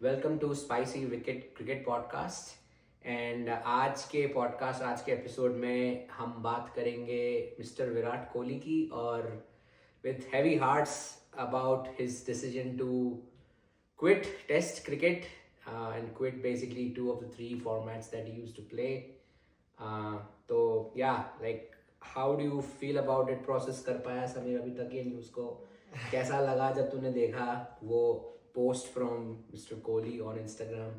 Welcome to spicy wicket cricket podcast and आज के episode में हम बात करेंगे मिस्टर विराट कोहली की और with heavy hearts about his decision to quit test cricket and quit basically two of the three formats that he used to play. तो like how do you feel about it? Process कर पाया समीर अभी तक ये news को? कैसा लगा जब तूने देखा वो post from Mr. Kohli on Instagram?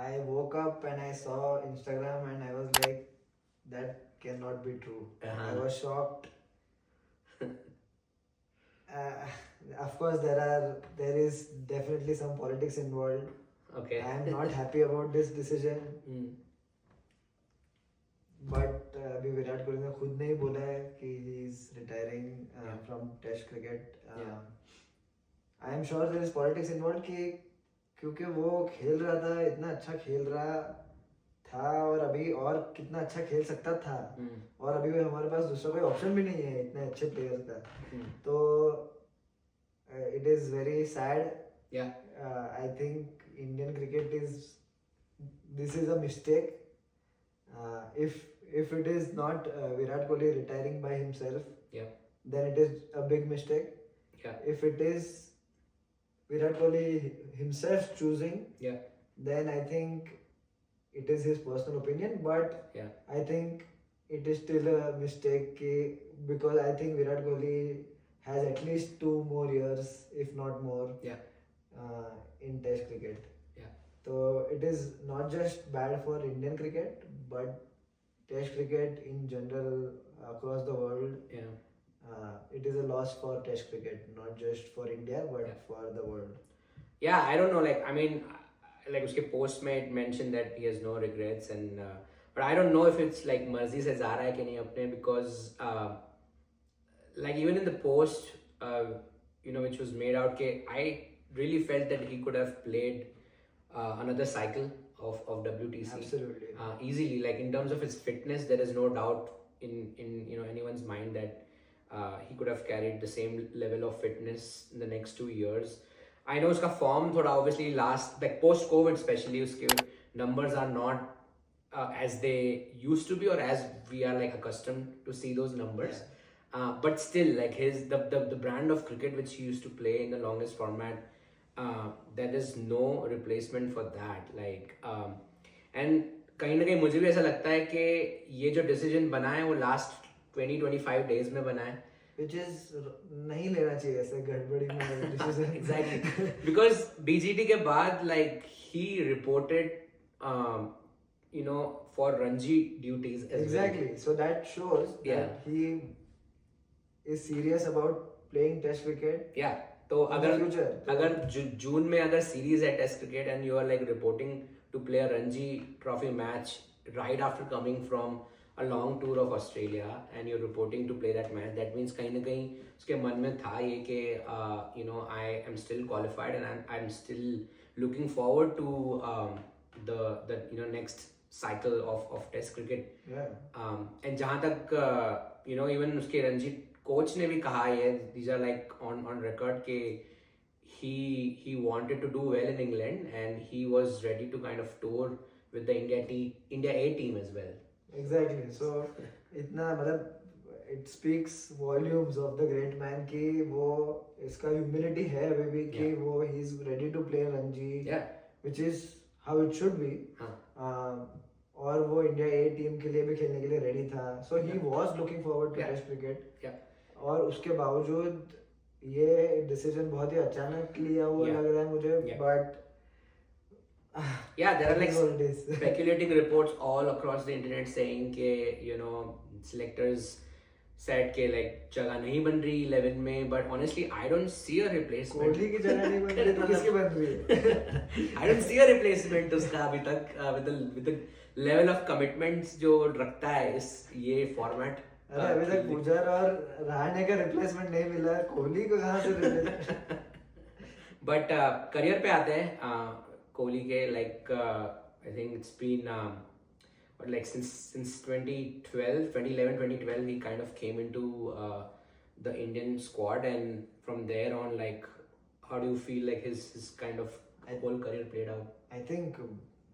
I woke up and I saw Instagram and I was like, that cannot be true. I was shocked. Of course, there is definitely some politics involved. Okay. I am not happy about this decision. But अभी विराट कोहली ने खुद नहीं बोला है कि he is retiring from Test cricket. I am sure there is politics involved क्योंकि वो खेल रहा था, इतना अच्छा खेल रहा था और अभी और कितना अच्छा खेल सकता था और अभी हमारे पास दूसरा कोई ऑप्शन भी नहीं है इतने अच्छे प्लेयर का. तो it is very sad. I think Indian cricket this is a mistake. if it is not Virat Kohli retiring by himself, then it is a big mistake. If it is Virat Kohli himself choosing, then I think it is his personal opinion, but I think it is still a mistake because I think Virat Kohli has at least 2 more years, if not more, in Test cricket. So it is not just bad for Indian cricket, but Test cricket in general across the world. It is a loss for Test cricket, not just for India, but for the world. I don't know. Like, I mean, like उसके post में it mentioned that he has no regrets and but I don't know if it's like मर्जी से जा रहा है कि नहीं अपने because like even in the post which was made out के I really felt that he could have played another cycle of WTC. Absolutely. Easily, like in terms of his fitness, there is no doubt in anyone's mind that he could have carried the same level of fitness in the next 2 years. I know उसका form थोड़ा obviously last like post COVID especially उसके numbers are not as they used to be or as we are like accustomed to see those numbers. But still like the brand of cricket which he used to play in the longest format, there is no replacement for that. Like and कहीं ना कहीं मुझे भी ऐसा लगता है कि ये जो डिसीजन बना है वो लास्ट 20-25 डेज में बना है, which is नहीं लेना चाहिए ऐसे गड़बड़ी में decision. Exactly. Because BGT के बाद like he reported for Ranji duties as exactly well. So that shows that he is serious about playing Test cricket. तो अगर जून में अगर सीरीज है test cricket and you are like reporting to play a Ranji trophy match right after coming from a long tour of Australia and you're reporting to play that match, that means कहीं ना कहीं उसके मन में था ये कि I am still qualified and I'm still looking forward to the next cycle of Test cricket. And जहाँ तक even उसके रणजी कोच ने भी कहा है, these are like on record के he wanted to do well in England and he was ready to kind of tour with the India A team as well. Exactly. So इतना मतलब it speaks volumes of the great man कि वो इसका humility है अभी भी कि वो he is ready to play Ranji, which is how it should be. और वो इंडिया ए टीम के लिए भी खेलने के लिए रेडी था. So he was looking forward to Test cricket. और उसके बावजूद ये डिसीजन बहुत ही अचानक लिया हुआ लग रहा है मुझे. But there are like speculating reports all across the internet saying ke selectors said ke like जगह नहीं बन रही 11 में, but honestly I don't see a replacement. Kohli की जगह नहीं बन रही तो किसकी बन रही है? I don't see a replacement उसका अभी तक with the level of commitments जो रखता है इस ये format. अरे अभी तक पुजार और रहाणे का रिप्लेसमेंट नहीं मिला है, कोहली को कहाँ से रिप्लेसमेंट? बट करियर पे आते हैं कोहली के. like I think it's been like since 2011 he kind of came into the Indian squad, and from there on, like, how do you feel like his kind of whole career played out? I think,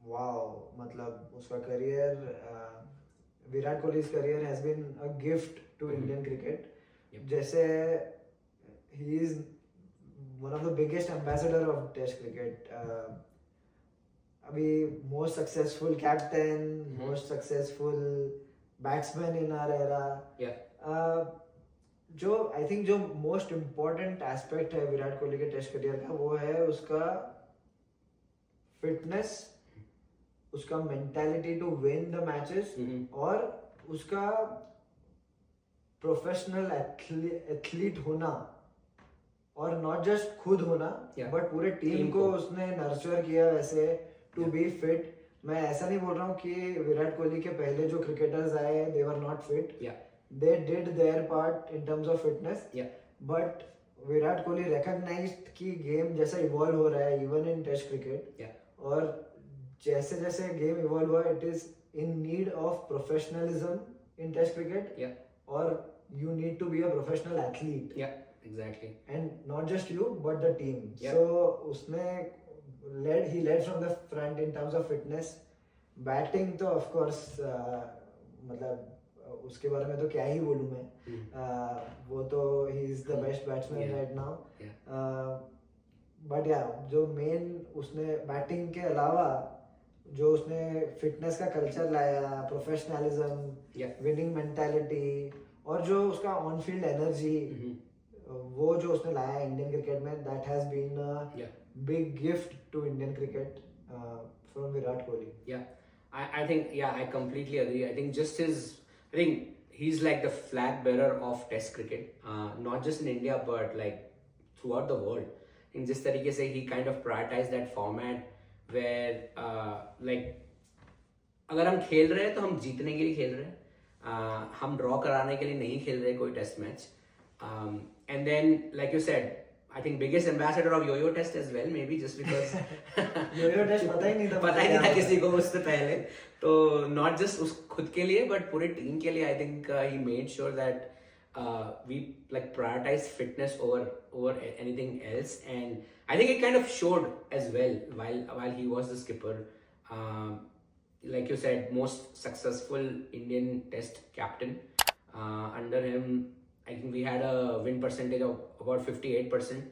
wow, मतलब उसका career, Virat Kohli's career has been a gift to Indian cricket. जैसे he is one of the biggest ambassador of Test cricket. अभी most successful captain, most successful batsman in our era. जो I think जो most important aspect है विराट कोहली के test career का वो है उसका फिटनेस, उसका mentality to win the matches और उसका प्रोफेशनल एथलीट होना, और नॉट जस्ट खुद होना बट पूरे टीम को उसने नर्चर किया वैसे टू बी फिट. मैं ऐसा नहीं बोल रहा हूँ कि विराट कोहली के पहले जो क्रिकेटर्स आए they were not fit. They did their part in terms of fitness. But Virat Kohli recognized कि गेम जैसा इवॉल्व हो रहा है even in Test cricket. और जैसे जैसे गेम इवॉल्व हुआ it is in need of professionalism in Test cricket. और you need to be a professional athlete. Exactly. And not just you but the team. So उसने he led from the front in terms of fitness. Batting तो of course मतलब उसके बारे में तो क्या ही बोलूं मैं. वो तो he is the best batsman right now. But या जो मेन उसने बैटिंग के अलावा जो उसने फिटनेस का कल्चर लाया, प्रोफेशनलिज्म, विनिंग मेंटालिटी और जो उसका ऑन फील्ड एनर्जी वो जो उसने लाया इंडियन क्रिकेट में, that has been a big gift to Indian cricket from Virat Kohli. I think I completely agree. I think he's like the flag bearer of Test cricket, not just in India but like throughout the world. In जिस तरीके से he kind of prioritized that format where like अगर हम खेल रहे हैं तो हम जीतने के लिए खेल रहे हैं, हम ड्रॉ कराने के लिए नहीं खेल रहे कोई test match. And then like you said, I think biggest ambassador of yo-yo test as well, maybe just because yo-yo test पता ही नहीं था किसी को उससे पहले. तो not just उस खुद के लिए but पूरे टीम के लिए I think he made sure that we like prioritize fitness over anything else, and I think it kind of showed as well while he was the skipper. Like you said, most successful Indian Test captain. Under him I think we had a win percentage of about 58%,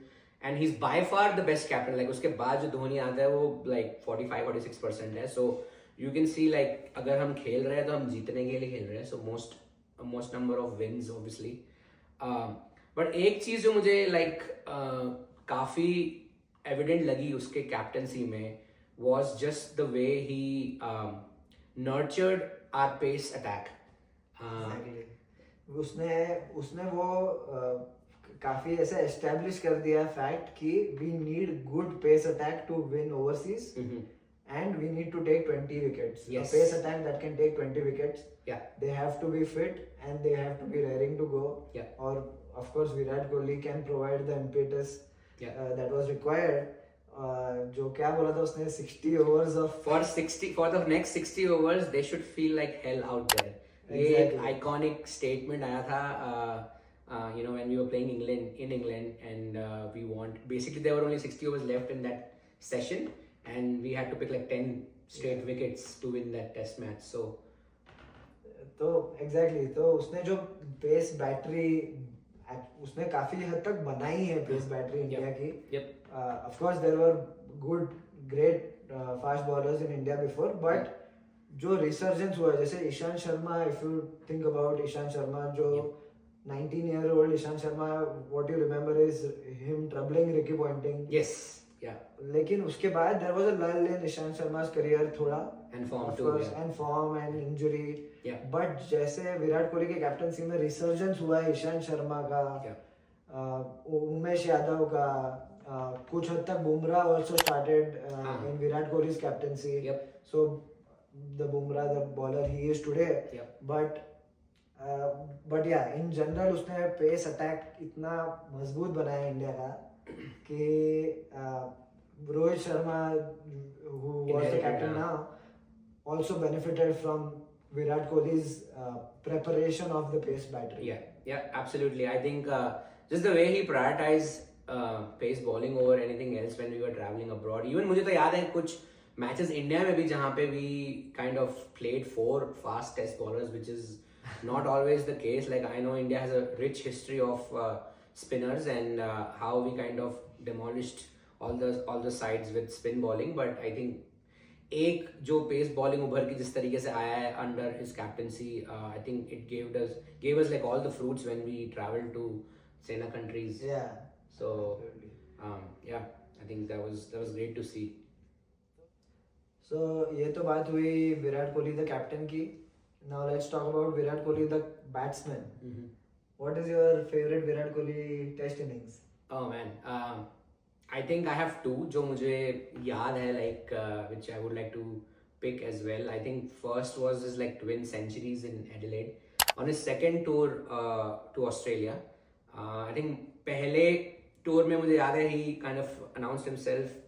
and he's by far the best captain. Like उसके बाद जो धोनी आता है वो like 45-46% है. So you can see like अगर हम खेल रहे हैं तो हम जीतने के लिए खेल रहे हैं. So most number of wins obviously. But एक चीज जो मुझे like काफी evident लगी उसके captaincy में was just the way he nurtured our pace attack. उसने वो काफी ऐसा एस्टेब्लिश कर दिया फैक्ट कि we need good pace attack to win overseas, and we need to take 20 wickets. A pace attack that can take 20 wickets. They have to be fit and they have to be raring to go. Or of course Virat Kohli can provide the impetus that was required. जो क्या बोला था उसने 60 overs of for the next 60 overs they should feel like hell out there. ये एक iconic statement आया था when we were playing in England and we want basically there were only 60 overs left in that session and we had to pick like 10 straight wickets to win that test match. So तो exactly तो उसने जो pace battery उसने काफी हद तक बनाई है पेस बैटरी इंडिया की. Of course there were great fast bowlers in India before, but जो रिसर्जेंस हुआ है जैसे Ishant Sharma, if you think about Ishant Sharma, जो 19-year-old Ishant Sharma, what you remember is him troubling Ricky Ponting. लेकिन उसके बाद देयर वाज अ लल इन ईशांत शर्मा's career थोड़ा, and form and injury. But जैसे विराट कोहली के कैप्टनसी में रिसर्जेंस हुआ है ईशांत शर्मा का, उमेश यादव का, कुछ हद तक Bumrah also started in Virat Kohli's captaincy. So the Bumrah, the bowler he is today. But yeah, in general उसने पेस अटैक इतना मजबूत बनाया इंडिया का कि Rohit Sharma who was the captain now also benefited from Virat Kohli's preparation of the pace battery. Yeah, absolutely. I think just the way he prioritized pace bowling over anything else when we were traveling abroad. Even मुझे तो याद है कुछ matches India में भी जहाँ पे we kind of played 4 fast test bowlers, which is not always the case. Like I know India has a rich history of spinners and how we kind of demolished all the sides with spin bowling, but I think एक जो pace bowling उभर के जिस तरीके से आया है under his captaincy, I think it gave us like all the fruits when we traveled to Sena countries. Yeah. So yeah, I think that was great to see. So ये तो बात हुई विराट कोहली द कैप्टन की. Now let's talk about Virat Kohli the batsman. What is your favorite Virat Kohli test innings? Oh man, I think I have 2 जो मुझे याद है, like which I would like to pick as well. I think first was his like twin centuries in Adelaide on his second tour to Australia. I think पहले tour में मुझे याद है he kind of announced himself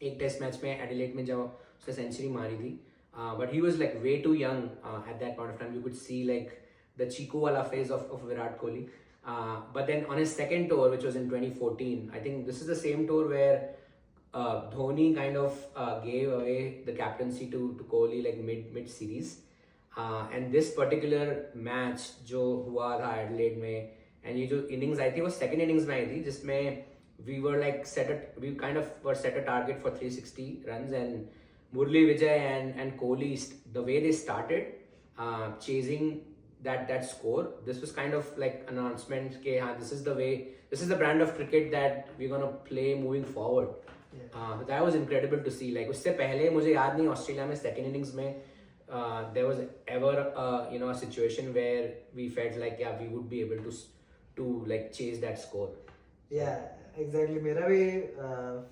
एक test match में Adelaide में जब उसने सेंचुरी मारी थी, but he was like way too young at that point of time. You could see like the Chico wala phase of Virat Kohli. But then on his second tour, which was in 2014, I think this is the same tour where Dhoni kind of gave away the captaincy to Kohli like mid series. And this particular match जो हुआ था Adelaide में, and ये जो innings आई थी वो second innings में आई थी जिसमें we were like we kind of were set a target for 360 runs, and Murli Vijay and Kohli, the way they started chasing that score, this was kind of like announcement ke this is the brand of cricket that we're going to play moving forward. That was incredible to see. Like उससे पहले मुझे याद नहीं Australia में second innings में there was ever a situation where we felt like we would be able to like chase that score. Yeah, exactly. मेरा भी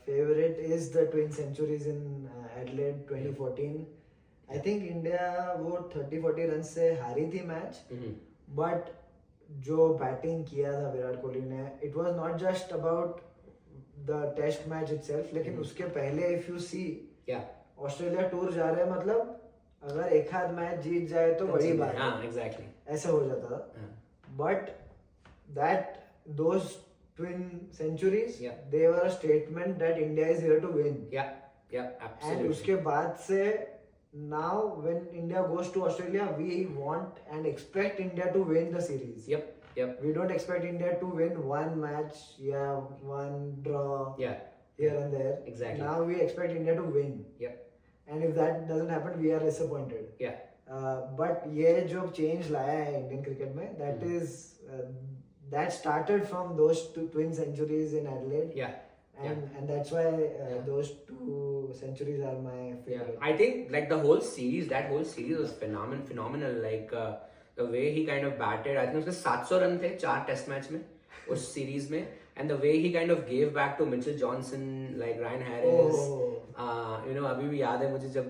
favorite is the twin centuries in Adelaide 2014. I think India वो 30-40 run से हारी थी match, but जो batting किया था विराट कोहली ने, it was not just about the test match itself, लेकिन उसके पहले if you see Australia tour जा रहे हैं, मतलब अगर एक आध मैच जीत जाए तो बड़ी बात है. Exactly. ऐसा हो जाता था. But those twin centuries, they were a statement that India is here to win. Yeah, absolutely. And उसके बाद से now when India goes to Australia, we want and expect India to win the series. Yep. We don't expect India to win one match, one draw, here and there. Exactly. Now we expect India to win. Yep. And if that doesn't happen, we are disappointed. Yeah. But ये जो change लाया है Indian cricket में, that is that started from those twin centuries in Adelaide. Yeah. And that's why those 2 centuries are my favorite. I think like that whole series was phenomenal. Like the way he kind of batted. I think उसके 700 run थे 4 test match में उस series में, and the way he kind of gave back to Mitchell Johnson, like Ryan Harris. अभी भी याद है मुझे जब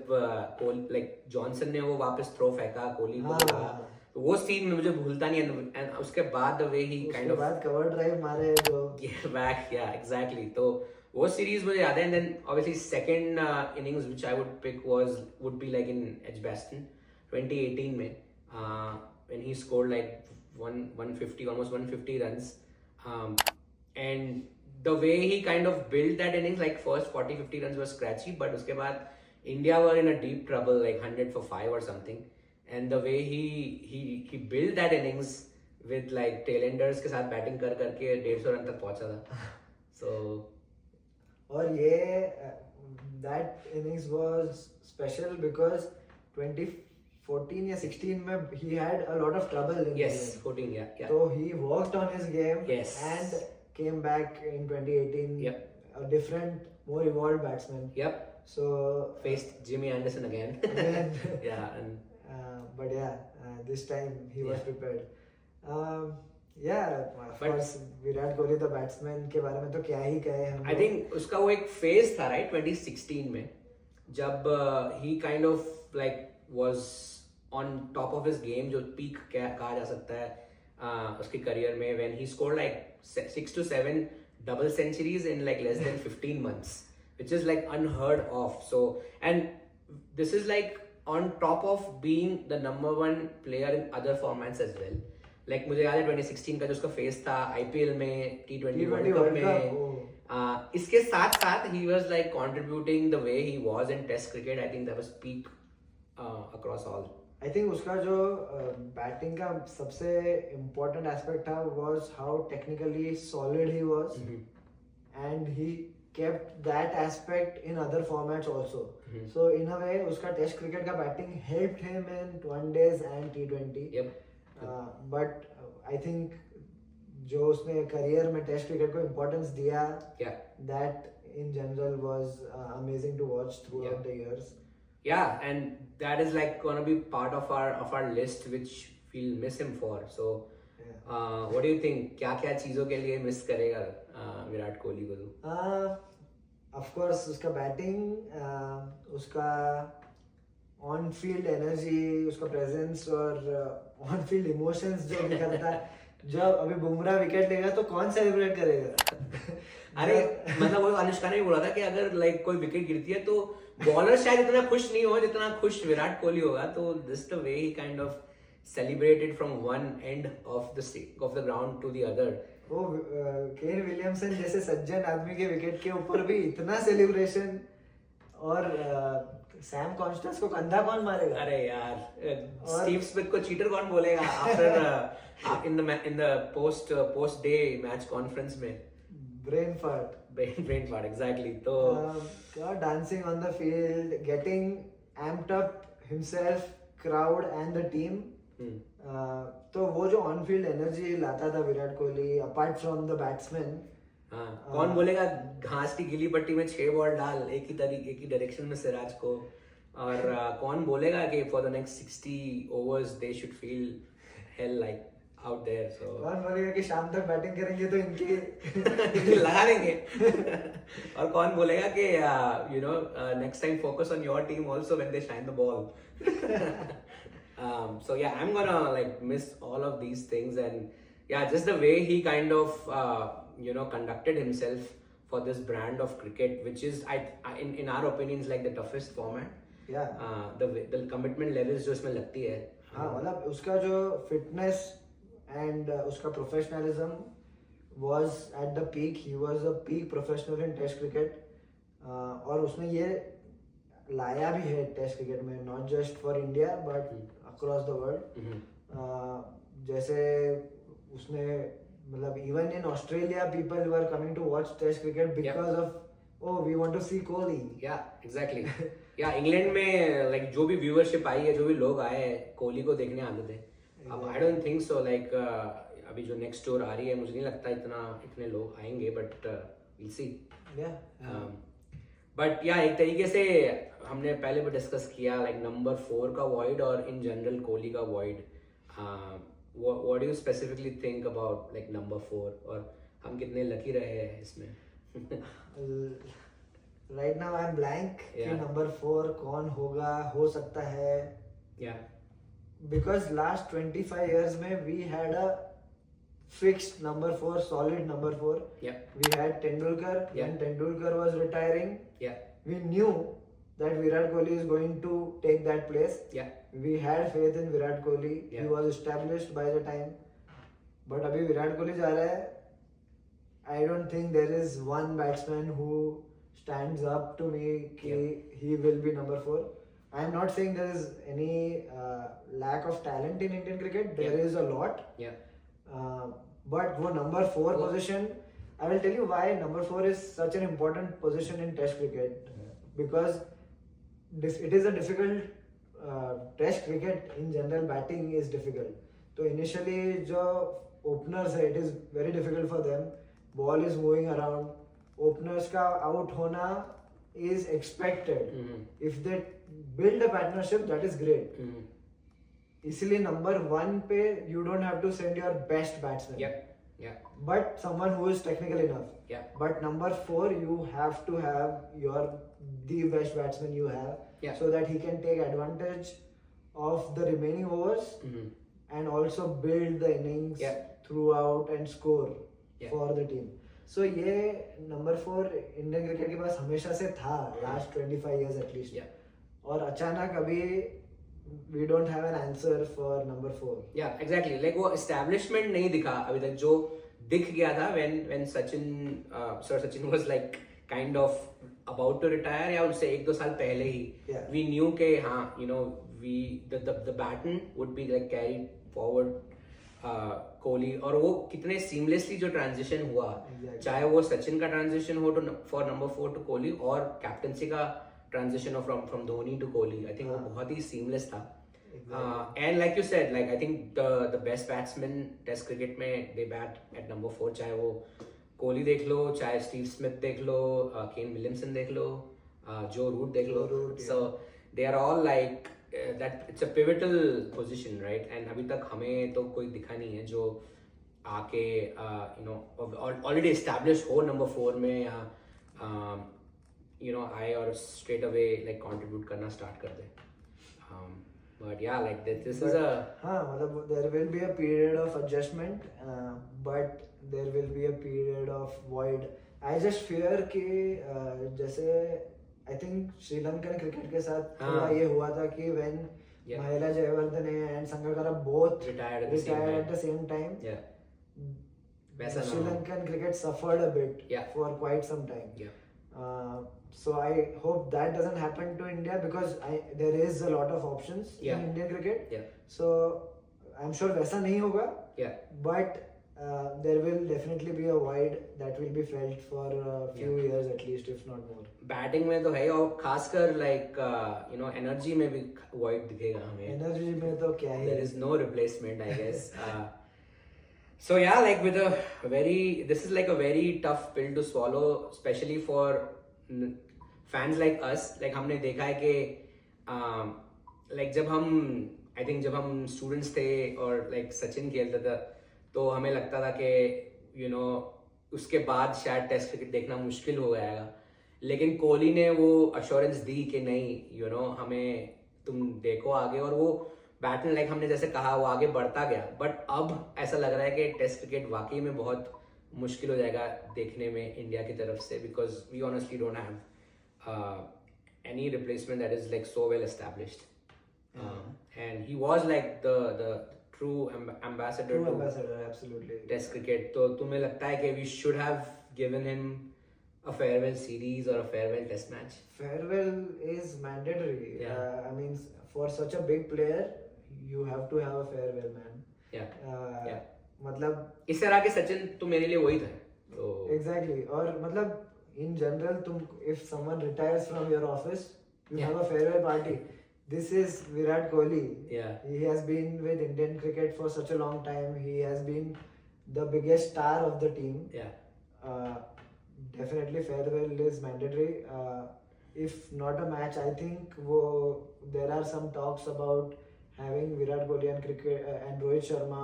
like Johnson ने वो वापस थ्रो फेंका कोहली को, वो सीन मुझे भूलता नहीं है. and उसके बाद the way he kind of बाद कवर ड्राइव मारे जो back, exactly. तो वो सीरीज मुझे याद है. And then obviously second innings which I would pick would be like in Edgbaston 2018 में when he scored like 150 almost 150 runs, and the way he kind of built that innings, like first 40-50 runs was scratchy, but uske baad India were in a deep trouble, like 100 for 5 or something, and the way he built that innings with like tailenders के साथ batting करके 150 run तक पहुंचा था. So और ये that innings was special because 2014 या 16 में he had a lot of trouble in yes 14 yeah. So he worked on his game and came back in 2018 a different, more evolved batsman. So faced Jimmy Anderson again. But this time he was prepared. Of course Virat Kohli the batsman के बारे में तो क्या ही कहे हम. I think उसका वो एक phase था right 2016 में जब he kind of like was on top of his game, जो peak कहा जा सकता है उसके करियर में, when he scored like 6 to 7 double centuries in like less than 15 months, which is like unheard of. So, and this is like on top of being the number 1 player in other formats as well. Like मुझे याद है 2016 का जो उसका face था IPL में, T20 world cup में, इसके साथ साथ ही was like contributing the way he was in test cricket. I think that was peak across all. I think उसका जो बैटिंग का सबसे इम्पोर्टेंट एस्पेक्ट था was how technically solid he was, and he kept that aspect in other formats also. So in a way उसका test cricket का batting helped him in one-days and T20. But I think जो उसने career में test cricket को importance दिया, that in general was amazing to watch throughout the years. Yeah, and that is like gonna be part of our list which we'll miss him for. So what do you think? क्या चीजों के लिए miss करेगा विराट कोहली को तू? Of course उसका batting, उसका on field energy, उसका प्रेजेंस और ऑन फील्ड इमोशंस जो निकलता है. जब अभी बुमराह विकेट लेगा तो कौन सेलिब्रेट करेगा? अरे मतलब वो अनुष्का ने बोला था कि अगर लाइक कोई विकेट गिरती है तो बॉलर शायद इतना खुश नहीं हो जितना खुश विराट कोहली होगा. तो this the way he kind of celebrated from one end of the ground to the other. वो केन विलियमसन जैसे सज्जन आदमी के विकेट के ऊपर भी इतना सेलिब्रेशन, और सैम कॉन्स्टेंस को कंधा कौन मारेगा? अरे यार स्टीव स्मिथ को चीटर कौन बोलेगा after in the post day match conference में? Brain fart exactly. तो dancing on the field, getting amped up himself, crowd and the team. तो वो जो ऑन फील्ड एनर्जी लाता था Virat Kohli apart from the batsman. कौन बोलेगा घास की गीली पट्टी में 6 बॉल डाल एक ही डायरेक्शन में सिराज को, और कौन बोलेगा कि for the next 60 overs they should feel hell like out there. So कौन बोलेगा कि शाम तक बैटिंग करेंगे तो इनकी लगा देंगे और कौन बोलेगा कि you know next time focus on your team also when they shine the ball. So yeah, I'm gonna like miss all of these things, and yeah, just the way he kind of conducted himself for this brand of cricket, which is in our opinions like the toughest format. Yeah. The commitment levels जो इसमें लगती है. हाँ मतलब उसका जो fitness and उसका professionalism was at the peak. He was a peak professional in Test cricket. और उसने ये लाया भी है टेस्ट क्रिकेट में, not just for India but across the world. जैसे उसने मतलब even in Australia people were coming to watch test cricket because of oh we want to see Kohli. Yeah exactly. या इंग्लैंड में लाइक जो भी viewership आई है, जो भी लोग आए हैं कोहली को देखने आते थे. अब I don't think so like अभी जो नेक्स्ट टूर आ रही है मुझे नहीं लगता इतने लोग आएंगे, बट विल सी. बट या एक तरीके से हमने पहले भी डिस्कस किया लाइक नंबर 4 का वॉइड और इन जनरल कोहली का void. What do you specifically think about like number 4, और हम कितने लकी रहे हैं इसमें? Right now I am blank कि नंबर 4 कौन होगा, हो सकता है. बिकॉज लास्ट 25 years में we had a fixed number 4, solid number 4. We had Tendulkar. When Tendulkar was retiring, we knew that Virat Kohli is going to take that place. We had faith in Virat Kohli. He was established by the time. But abhi Virat Kohli जा रहा है. I don't think there is one batsman who stands up to me कि he will be number 4. I am not saying there is any lack of talent in Indian cricket. There is a lot. But वो number 4 position, I will tell you why number 4 is such an important position in Test cricket. Because it is a difficult Test cricket in general. Batting is difficult. So initially जो openers है, it is very difficult for them. Ball is moving around. Openers का out होना is expected. If they build a partnership, that is great. इसलिए number 1 पे you don't have to send your best batsman. But someone who is technical enough. But number 4 you have to have the best batsman you have, so that he can take advantage of the remaining overs and also build the innings throughout and score for the team. So ये number 4 Indian cricket के पास हमेशा से था, last 25 years at least. और अचानक अभी we don't have an answer for number 4. Yeah, exactly. Like वो establishment नहीं दिखा अभी तक जो दिख गया था when Sir Sachin was like kind of about to retire या उससे 1-2 साल पहले ही we knew कि हाँ the baton would be like carried forward Kohli और वो कितने seamlessly जो transition हुआ चाहे वो सचिन का transition हो for number 4 to कोहली और captaincy का transition from Dhoni to Kohli. I think वो बहुत ही seamless था. And like you said, like I think the best batsmen Test cricket में they bat at number 4. चाहे वो कोहली देख लो, चाहे स्टीव स्मिथ देख लो, केन विलियमसन देख लो, जो रूट देख लो. So they are all like that. It's a pivotal position, right? And अभी तक हमें तो कोई दिखा नहीं है जो आके already established हो number 4 में या I or straight away like contribute करना start कर दे. But yeah, like this is a मतलब there will be a period of adjustment, but there will be a period of void. I just fear कि जैसे I think Sri Lankan cricket के साथ थोड़ा ये हुआ था कि when Mahela Jayawardene and Sangakkara both retired at the same time. Sri Lankan cricket suffered a bit for quite some time. So I hope that doesn't happen to India because there is a lot of options in Indian cricket. So I'm sure वैसा नहीं होगा. But there will definitely be a void that will be felt for a few years at least, if not more. Batting में तो है और खासकर like energy में भी void दिखेगा हमें. Energy में तो क्या ही. There is no replacement, I guess. So yeah, like this is like a very tough pill to swallow, especially for fans like us. Like हमने देखा है कि like जब हम students थे और like सचिन खेलता था तो हमें लगता था कि उसके बाद शायद टेस्ट क्रिकेट देखना मुश्किल हो जाएगा, लेकिन कोहली ने वो अश्योरेंस दी कि नहीं हमें तुम देखो आगे, और वो बैटन लाइक हमने जैसे कहा वो आगे बढ़ता गया. बट अब ऐसा लग रहा है कि टेस्ट क्रिकेट वाकई में बहुत मुश्किल हो जाएगा देखने में इंडिया की तरफ से, because we honestly don't have any replacement that is like so well established. And he was like the true ambassador absolutely Test cricket. तो तुम्हें लगता है कि we should have given him a farewell series or a farewell Test match? Farewell is mandatory. I mean, for such a big player, you have to have a farewell, man. मतलब इस तरह के सचिन तो मेरे लिए वही था. तो exactly. और मतलब in general if someone retires from your office, you have a farewell party. This is Virat Kohli. He has been with Indian cricket for such a long time. He has been the biggest star of the team. Definitely farewell is mandatory. If not a match, I think there are some talks about having Virat Kohli and Rohit Sharma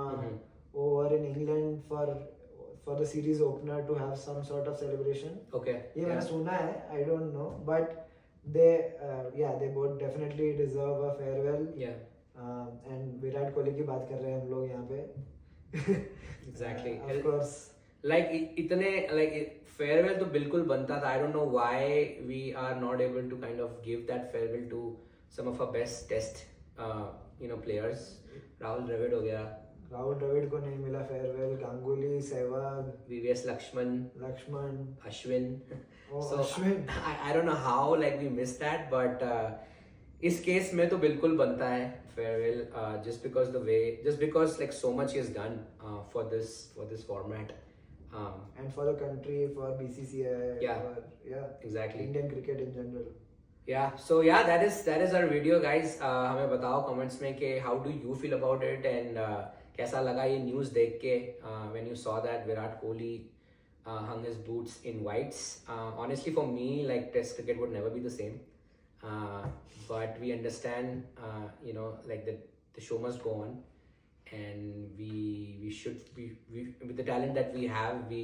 over in England for the series opener to have some sort of celebration. ये मैंने सुना है. I don't know, but they both definitely deserve a farewell. And Virat Kohli की बात कर रहे हैं हम लोग यहाँ पे. Exactly. Of course. Like इतने farewell तो बिल्कुल बनता था. I don't know why we are not able to kind of give that farewell to some of our best Test players. Rahul Dravid हो गया. राहुल द्रविड़ को नहीं मिला farewell. Ganguly, Sehwag, VVS Lakshman, Ashwin. So Ashwin. I don't know how like we missed that, but इस case में तो बिल्कुल बनता है farewell, just because like so much he has done for this format. And for the country, for BCCI, exactly. Indian cricket in general. So that is our video, guys. हमें बताओ comments में कि how do you feel about it, and कैसा लगा ये news देख के when you saw that Virat Kohli hung his boots in whites. Honestly, for me, like Test cricket would never be the same. But we understand, like the show must go on, and we should be with the talent that we have, we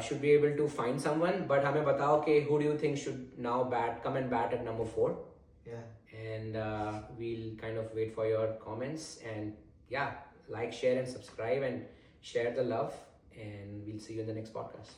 should be able to find someone. But हमें बताओ कि who do you think should now come and bat at number 4? And we'll kind of wait for your comments, and like, share and subscribe and share the love, and we'll see you in the next podcast.